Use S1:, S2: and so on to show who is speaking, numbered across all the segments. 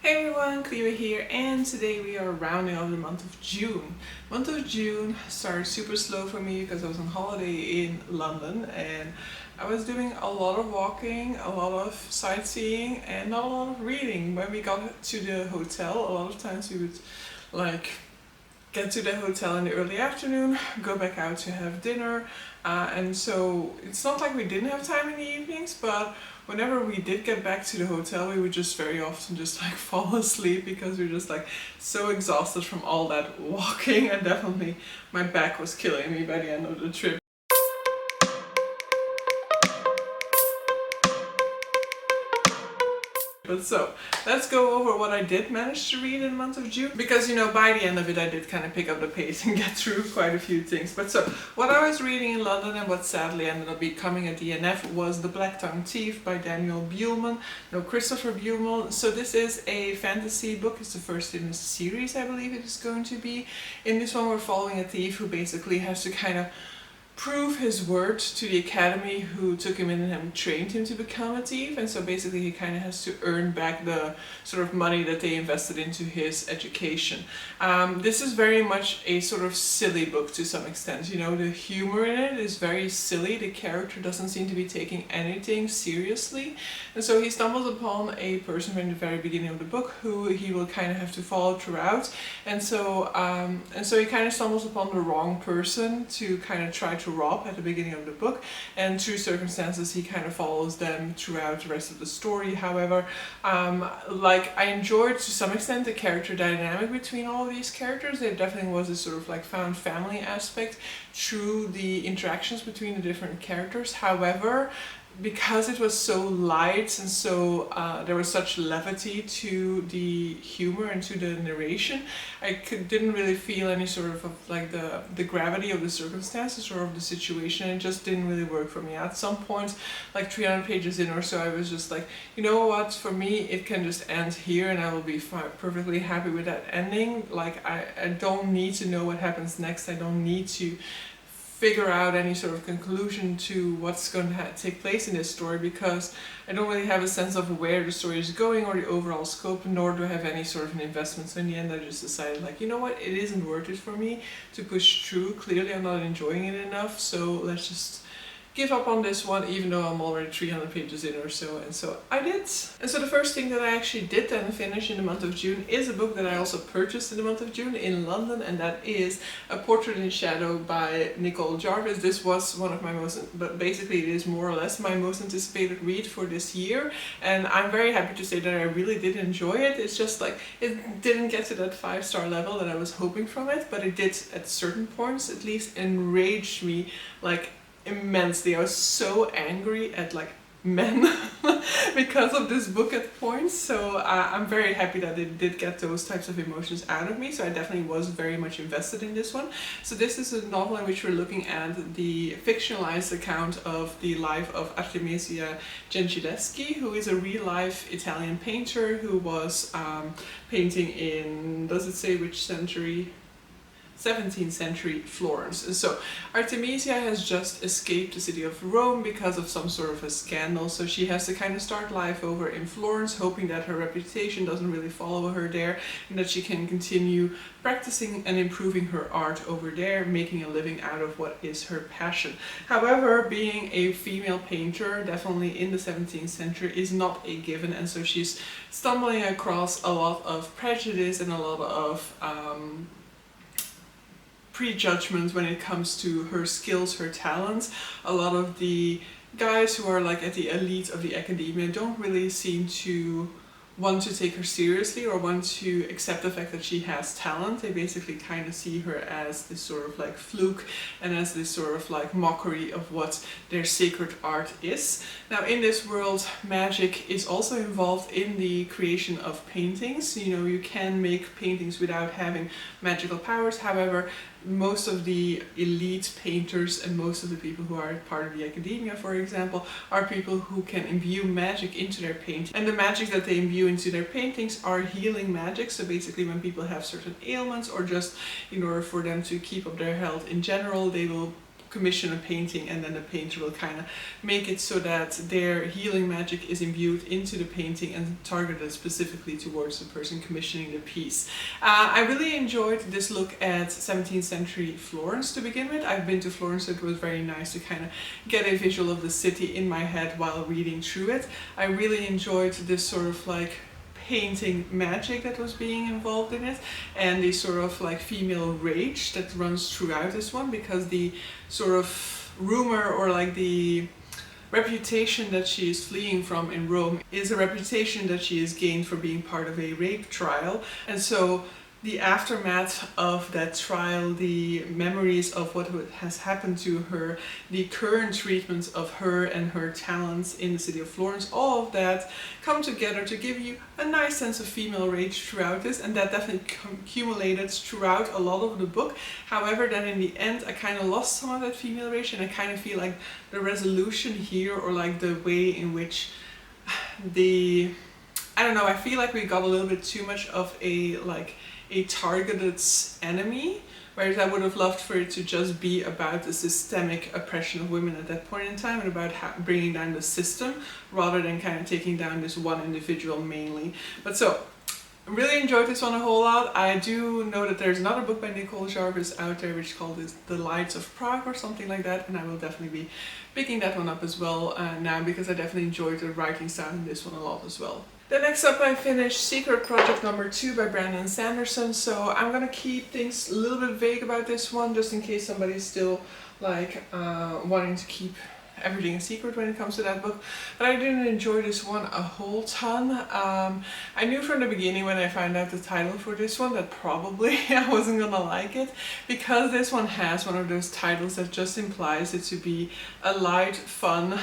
S1: Hey everyone, Cleo here, and today we are rounding off the month of June. Month of June started super slow for me because I was on holiday in London and I was doing a lot of walking, a lot of sightseeing and not a lot of reading. When we got to the hotel, a lot of times we would get to the hotel in the early afternoon, go back out to have dinner, and so it's not like we didn't have time in the evenings, but whenever we did get back to the hotel, we would just very often just fall asleep because we were just so exhausted from all that walking, and definitely my back was killing me by the end of the trip. But so, let's go over what I did manage to read in the month of June, because by the end of it I did kind of pick up the pace and get through quite a few things. But so, what I was reading in London and what sadly ended up becoming a DNF was The Black-Tongued Thief by Christopher Buehlmann. So this is a fantasy book, it's the first in a series, I believe it is going to be. In this one we're following a thief who basically has to kind of prove his word to the academy who took him in and trained him to become a thief, and so basically he kind of has to earn back the sort of money that they invested into his education. This is very much a sort of silly book to some extent. The humor in it is very silly, the character doesn't seem to be taking anything seriously, and so he stumbles upon a person from the very beginning of the book who he will kind of have to follow throughout, and so he kind of stumbles upon the wrong person to kind of try to rob at the beginning of the book, and through circumstances he kind of follows them throughout the rest of the story. However, I enjoyed to some extent the character dynamic between all of these characters. There definitely was this sort of found family aspect through the interactions between the different characters. However, because it was so light and so there was such levity to the humor and to the narration, I didn't really feel any sort of the gravity of the circumstances or of the situation. It just didn't really work for me. At some point, 300 pages in or so, I was just you know what, for me it can just end here and I will be perfectly happy with that ending. I don't need to know what happens next. I don't need to figure out any sort of conclusion to what's going to take place in this story, because I don't really have a sense of where the story is going or the overall scope, nor do I have any sort of an investment. So in the end I just decided you know what, it isn't worth it for me to push through. Clearly I'm not enjoying it enough, so let's just give up on this one, even though I'm already 300 pages in or so, and so I did. And so the first thing that I actually did then finish in the month of June is a book that I also purchased in the month of June in London, and that is A Portrait in Shadow by Nicole Jarvis. This was one of my but basically it is more or less my most anticipated read for this year, and I'm very happy to say that I really did enjoy it. It's just it didn't get to that 5-star level that I was hoping from it, but it did at certain points at least enrage me immensely. I was so angry at men because of this book at points, so I'm very happy that it did get those types of emotions out of me, so I definitely was very much invested in this one. So this is a novel in which we're looking at the fictionalized account of the life of Artemisia Gentileschi, who is a real-life Italian painter who was painting in, does it say which century? 17th century Florence. And so Artemisia has just escaped the city of Rome because of some sort of a scandal, so she has to kind of start life over in Florence, hoping that her reputation doesn't really follow her there and that she can continue practicing and improving her art over there, making a living out of what is her passion. However, being a female painter, definitely in the 17th century, is not a given, and so she's stumbling across a lot of prejudice and a lot of prejudgment when it comes to her skills, her talents. A lot of the guys who are at the elite of the academia don't really seem to want to take her seriously or want to accept the fact that she has talent. They basically kind of see her as this sort of fluke and as this sort of mockery of what their sacred art is. Now in this world, magic is also involved in the creation of paintings. You can make paintings without having magical powers. However, most of the elite painters and most of the people who are part of the academia, for example, are people who can imbue magic into their painting. And the magic that they imbue into their paintings are healing magic. So basically when people have certain ailments, or just in order for them to keep up their health in general, they will commission a painting, and then the painter will kind of make it so that their healing magic is imbued into the painting and targeted specifically towards the person commissioning the piece. I really enjoyed this look at 17th century Florence to begin with. I've been to Florence, so it was very nice to kind of get a visual of the city in my head while reading through it. I really enjoyed this sort of like painting magic that was being involved in it, and the sort of like female rage that runs throughout this one, because the sort of rumor or like the reputation that she is fleeing from in Rome is a reputation that she has gained for being part of a rape trial. And so the aftermath of that trial, the memories of what has happened to her, the current treatment of her and her talents in the city of Florence, all of that come together to give you a nice sense of female rage throughout this, and that definitely accumulated throughout a lot of the book. However, then in the end I kind of lost some of that female rage, and I kind of feel like the resolution here, or like the way in which I don't know, I feel like we got a little bit too much of a targeted enemy, whereas I would have loved for it to just be about the systemic oppression of women at that point in time, and about bringing down the system rather than kind of taking down this one individual mainly. But so, I really enjoyed this one a whole lot. I do know that there's another book by Nicole Jarvis out there which is called The Lights of Prague or something like that, and I will definitely be picking that one up as well now, because I definitely enjoyed the writing style in this one a lot as well. Then next up I finished Secret Project number 2 by Brandon Sanderson, so I'm gonna keep things a little bit vague about this one just in case somebody's still like wanting to keep everything a secret when it comes to that book. But I didn't enjoy this one a whole ton. I knew from the beginning when I found out the title for this one that probably I wasn't gonna like it, because this one has one of those titles that just implies it to be a light, fun,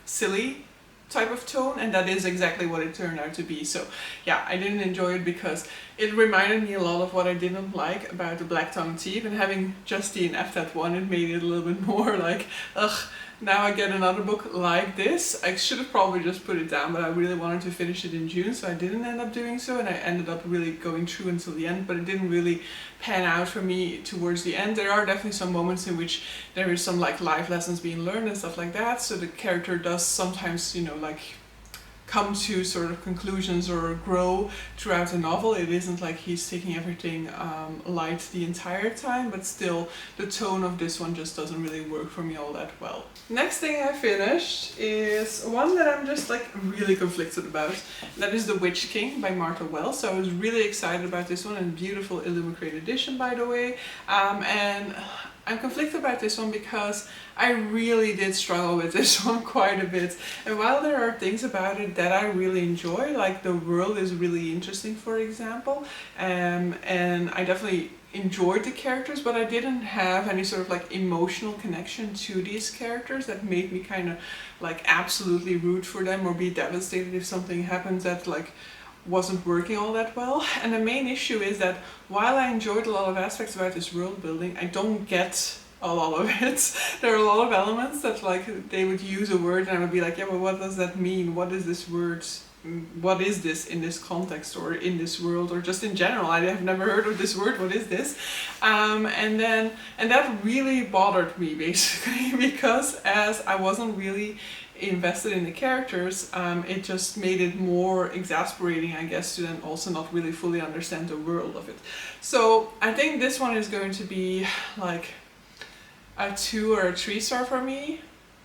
S1: silly type of tone, and that is exactly what it turned out to be. So yeah, I didn't enjoy it because it reminded me a lot of what I didn't like about the Black Tongue Thief, and having just DNF'd that one, it made it a little bit more like, ugh, now I get another book like this. I should have probably just put it down, but I really wanted to finish it in June, so I didn't end up doing so, and I ended up really going through until the end, but it didn't really pan out for me towards the end. There are definitely some moments in which there is some like life lessons being learned and stuff like that, so the character does sometimes, you know, like come to sort of conclusions or grow throughout the novel. It isn't like he's taking everything light the entire time, but still the tone of this one just doesn't really work for me all that well. Next thing I finished is one that I'm just like really conflicted about. That is The Witch King by Martha Wells. So I was really excited about this one, and beautiful Illumicrate edition by the way. And I'm conflicted about this one because I really did struggle with this one quite a bit. And while there are things about it that I really enjoy, like the world is really interesting, for example, and I definitely enjoyed the characters, but I didn't have any sort of like emotional connection to these characters that made me kind of like absolutely root for them or be devastated if something happens that like wasn't working all that well. And the main issue is that while I enjoyed a lot of aspects about this world building, I don't get a lot of it. There are a lot of elements that like they would use a word and I would be like, yeah, but what does that mean? What is this word? What is this in this context or in this world or just in general? I have never heard of this word. What is this? And that really bothered me basically, because as I wasn't really invested in the characters, it just made it more exasperating, I guess, to then also not really fully understand the world of it. So I think this one is going to be like a 2 or a 3 star for me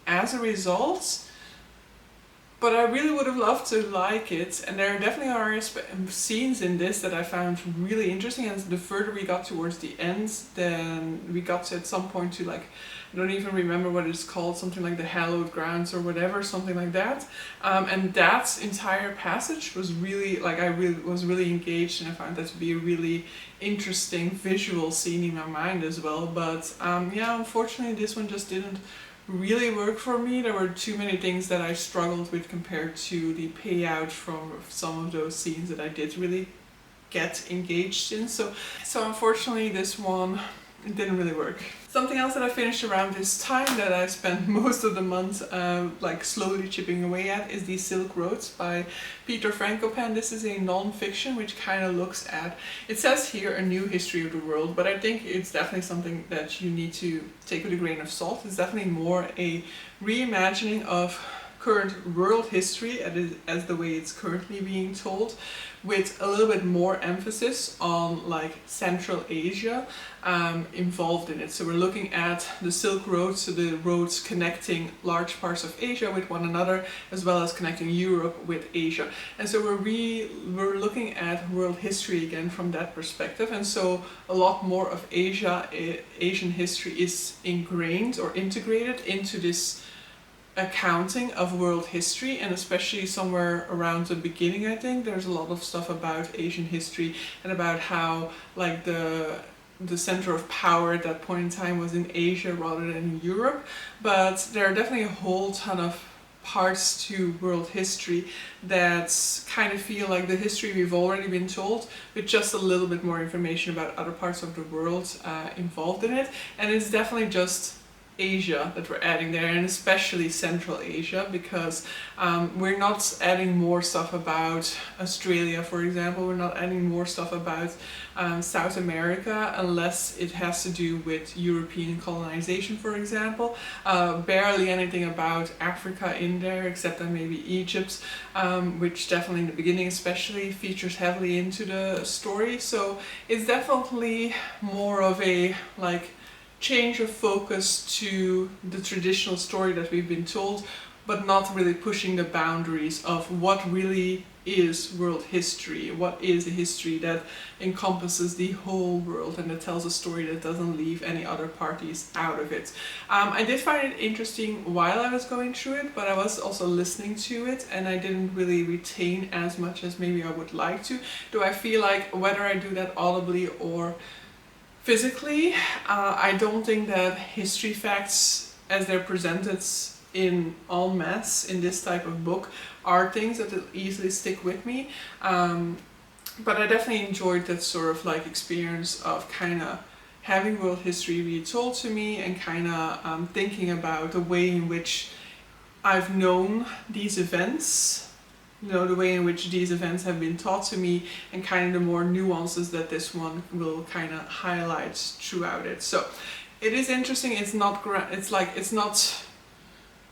S1: as a result. But I really would have loved to like it, and there definitely are scenes in this that I found really interesting, and the further we got towards the end, then we got to at some point to like, I don't even remember what it's called, something like the hallowed grounds or whatever, something like that. And that entire passage was really, like I was really engaged, and I found that to be a really interesting visual scene in my mind as well. But yeah, unfortunately this one just didn't really work for me. There were too many things that I struggled with compared to the payout from some of those scenes that I did really get engaged in. So unfortunately this one it didn't really work. Something else that I finished around this time that I spent most of the month like slowly chipping away at is The Silk Roads by Peter Frankopan. This is a non-fiction which kind of looks at, it says here, a new history of the world, but I think it's definitely something that you need to take with a grain of salt. It's definitely more a reimagining of current world history as the way it's currently being told, with a little bit more emphasis on like Central Asia involved in it. So we're looking at the Silk Road, so the roads connecting large parts of Asia with one another, as well as connecting Europe with Asia. And so we're looking at world history again from that perspective. And so a lot more of Asian history is ingrained or integrated into this accounting of world history, and especially somewhere around the beginning, I think there's a lot of stuff about Asian history and about how like the center of power at that point in time was in Asia rather than in Europe. But there are definitely a whole ton of parts to world history that kind of feel like the history we've already been told, with just a little bit more information about other parts of the world involved in it. And it's definitely just Asia that we're adding there, and especially Central Asia, because we're not adding more stuff about Australia, for example. We're not adding more stuff about South America unless it has to do with European colonization, for example. Barely anything about Africa in there, except that maybe Egypt, which definitely in the beginning especially features heavily into the story. So it's definitely more of a like change of focus to the traditional story that we've been told, but not really pushing the boundaries of what really is world history, what is a history that encompasses the whole world and that tells a story that doesn't leave any other parties out of it. I did find it interesting while I was going through it, but I was also listening to it and I didn't really retain as much as maybe I would like to. Do I feel like whether I do that audibly or physically, I don't think that history facts as they're presented in en masse in this type of book are things that will easily stick with me. But I definitely enjoyed that sort of like experience of kind of having world history retold to me and kind of thinking about the way in which I've known these events, you know, the way in which these events have been taught to me, and kind of the more nuances that this one will kind of highlight throughout it. So it is interesting. It's not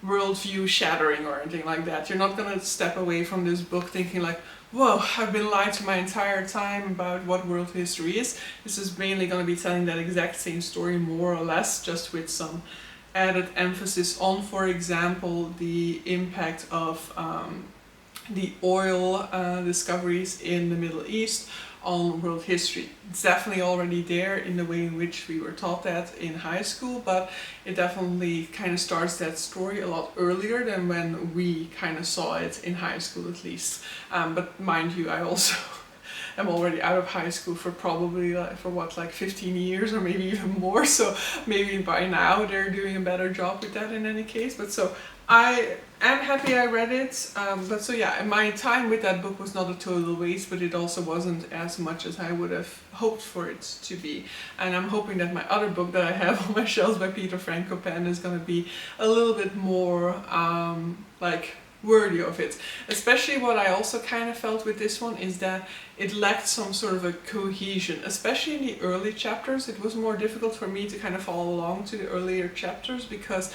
S1: worldview shattering or anything like that. You're not gonna step away from this book thinking like, whoa, I've been lied to my entire time about what world history is. This is mainly gonna be telling that exact same story more or less, just with some added emphasis on, for example, the impact of the oil discoveries in the Middle East on world history. It's definitely already there in the way in which we were taught that in high school, but it definitely kind of starts that story a lot earlier than when we kind of saw it in high school, at least. But mind you, I also am already out of high school for probably like 15 years or maybe even more, so maybe by now they're doing a better job with that in any case. But so I am happy I read it, but so yeah, my time with that book was not a total waste, but it also wasn't as much as I would have hoped for it to be. And I'm hoping that my other book that I have on my shelves by Peter Frankopan is going to be a little bit more like worthy of it. Especially what I also kind of felt with this one is that it lacked some sort of a cohesion, especially in the early chapters. It was more difficult for me to kind of follow along to the earlier chapters because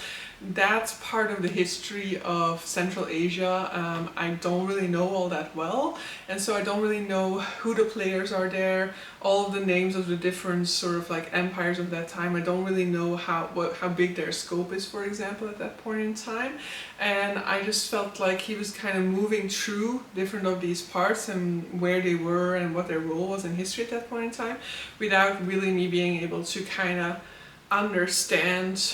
S1: that's part of the history of Central Asia. I don't really know all that well, and so I don't really know who the players are there, all of the names of the different sort of like empires of that time. I don't really know how big their scope is, for example, at that point in time. And I just felt like he was kind of moving through different of these parts and where they were and what their role was in history at that point in time, without really me being able to kind of understand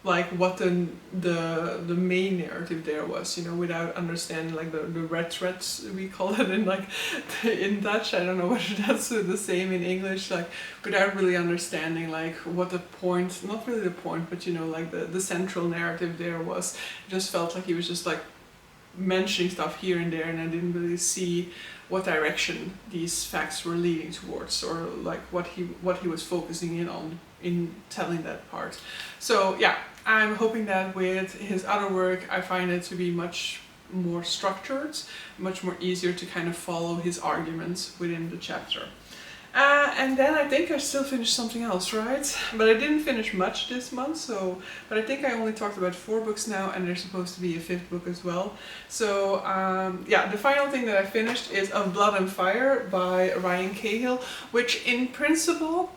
S1: like what the main narrative there was, you know, without understanding like the red threads we call it in like in Dutch. I don't know whether that's the same in English, like without really understanding like what the point, not really the point, but you know, like the central narrative there was. It just felt like he was just like mentioning stuff here and there, and I didn't really see what direction these facts were leading towards, or like what he was focusing in on in telling that part. So yeah, I'm hoping that with his other work I find it to be much more structured, much more easier to kind of follow his arguments within the chapter. And then I think I still finished something else, right? But I didn't finish much this month, but I think I only talked about 4 books now, and there's supposed to be a 5th book as well. So yeah, the final thing that I finished is Of Blood and Fire by Ryan Cahill, which in principle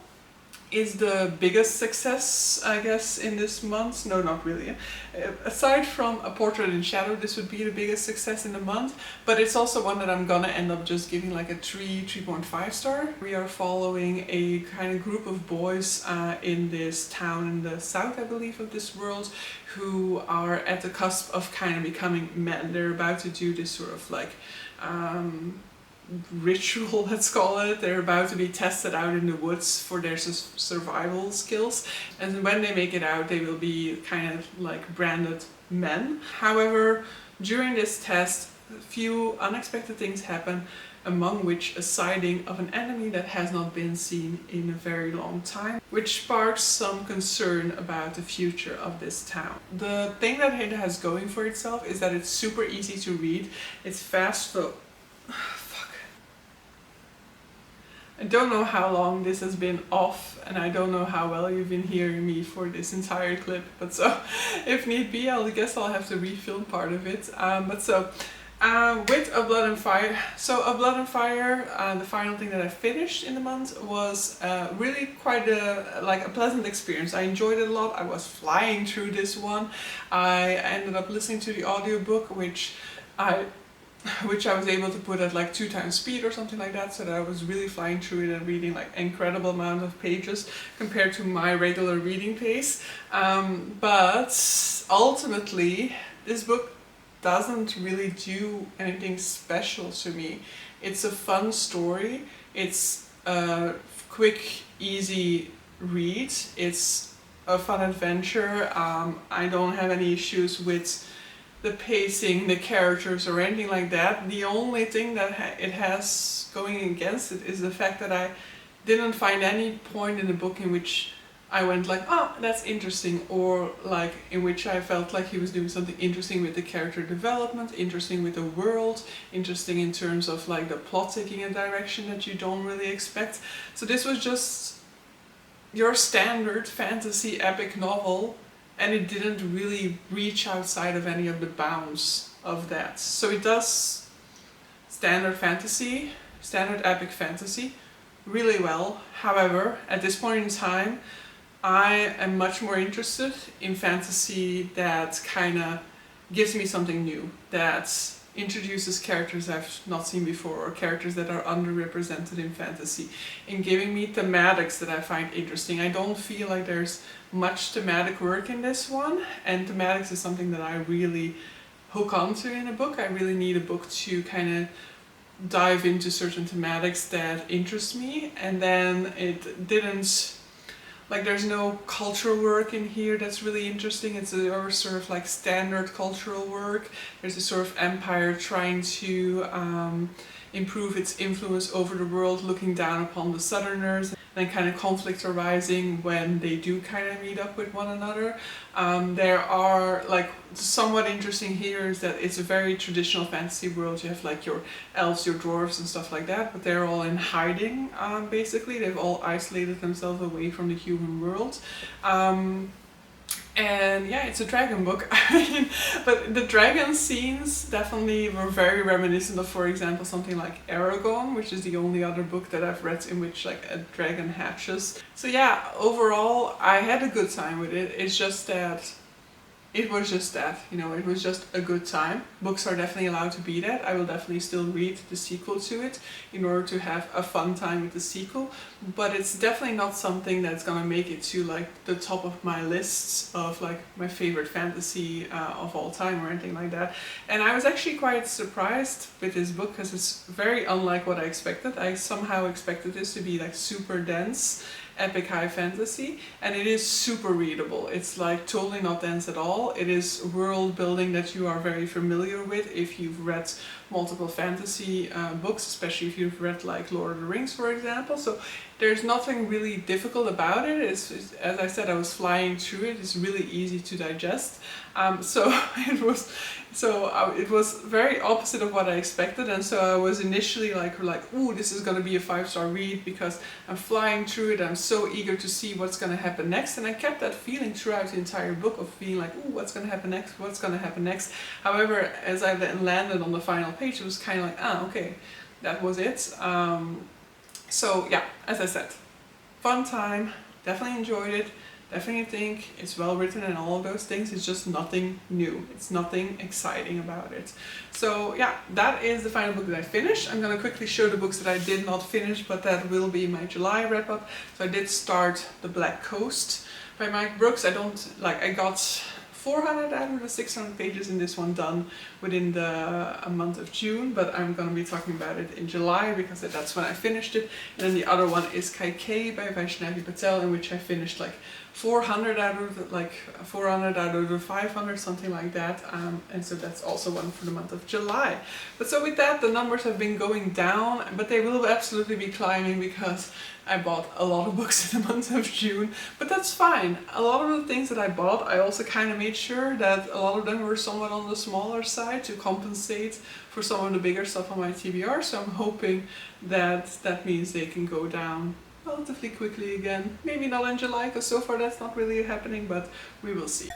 S1: is the biggest success, I guess, in this month. No, not really. Aside from A Portrait in Shadow, this would be the biggest success in the month, but it's also one that I'm gonna end up just giving like a 3.5 star. We are following a kind of group of boys in this town in the south, I believe, of this world, who are at the cusp of kind of becoming men. They're about to do this sort of like ritual, let's call it. They're about to be tested out in the woods for their survival skills, and when they make it out they will be kind of like branded men. However, during this test a few unexpected things happen, among which a sighting of an enemy that has not been seen in a very long time, which sparks some concern about the future of this town. The thing that it has going for itself is that it's super easy to read, it's fast, so I don't know how long this has been off, and I don't know how well you've been hearing me for this entire clip, but so if need be, I guess I'll have to refilm part of it. With A Blood and Fire, A Blood and Fire, the final thing that I finished in the month was really quite a pleasant experience. I enjoyed it a lot. I was flying through this one. I ended up listening to the audiobook, which I was able to put at like 2 times speed or something like that, so that I was really flying through it and reading like incredible amount of pages compared to my regular reading pace. But ultimately, this book doesn't really do anything special to me. It's a fun story, it's a quick, easy read, it's a fun adventure. I don't have any issues with the pacing, the characters, or anything like that. The only thing that it has going against it is the fact that I didn't find any point in the book in which I went like, oh, that's interesting, or like in which I felt like he was doing something interesting with the character development, interesting with the world, interesting in terms of like the plot taking a direction that you don't really expect. So this was just your standard fantasy epic novel, and it didn't really reach outside of any of the bounds of that. So it does standard fantasy, standard epic fantasy, really well. However, at this point in time, I am much more interested in fantasy that kind of gives me something new, that introduces characters I've not seen before, or characters that are underrepresented in fantasy, in giving me thematics that I find interesting. I don't feel like there's much thematic work in this one, and thematics is something that I really hook onto in a book. I really need a book to kind of dive into certain thematics that interest me, and then it didn't, like there's no cultural work in here that's really interesting. It's a sort of like standard cultural work. There's a sort of empire trying to improve its influence over the world, looking down upon the southerners, and kind of conflicts arising when they do kind of meet up with one another. There are like somewhat interesting here is that it's a very traditional fantasy world. You have like your elves, your dwarves and stuff like that, but they're all in hiding basically. They've all isolated themselves away from the human world. And yeah, it's a dragon book. I mean, but the dragon scenes definitely were very reminiscent of, for example, something like Aragon, which is the only other book that I've read in which like a dragon hatches. So yeah, overall I had a good time with it. It's just that it was just that, you know, it was just a good time. Books are definitely allowed to be that. I will definitely still read the sequel to it in order to have a fun time with the sequel, but it's definitely not something that's gonna make it to like the top of my lists of like my favorite fantasy of all time or anything like that. And I was actually quite surprised with this book because it's very unlike what I expected. I somehow expected this to be like super dense epic high fantasy, and it is super readable. It's like totally not dense at all. It is world building that you are very familiar with if you've read multiple fantasy books, especially if you've read like Lord of the Rings, for example. So there's nothing really difficult about it. It's as I said, I was flying through it. It's really easy to digest. So it was very opposite of what I expected, and so I was initially like, ooh, this is gonna be a 5-star read because I'm flying through it. I'm so eager to see what's gonna happen next, and I kept that feeling throughout the entire book of being like, ooh, what's gonna happen next? What's gonna happen next? However, as I then landed on the final page, it was kind of like, ah, okay, that was it. So yeah, as I said, fun time, definitely enjoyed it. Definitely think it's well written and all of those things. It's just nothing new. It's nothing exciting about it. So yeah, that is the final book that I finished. I'm going to quickly show the books that I did not finish, but that will be my July wrap up. So I did start The Black Coast by Mike Brooks. I got 400 out of the 600 pages in this one done within a month of June, but I'm going to be talking about it in July because that's when I finished it. And then the other one is Kaikei by Vaishnavi Patel, in which I finished like 400 out of the 500, something like that, and so that's also one for the month of July. But so with that, the numbers have been going down, but they will absolutely be climbing because I bought a lot of books in the month of June, but that's fine. A lot of the things that I bought, I also kind of made sure that a lot of them were somewhat on the smaller side to compensate for some of the bigger stuff on my TBR, so I'm hoping that that means they can go down relatively quickly again. Maybe not in July, because so far that's not really happening, but we will see.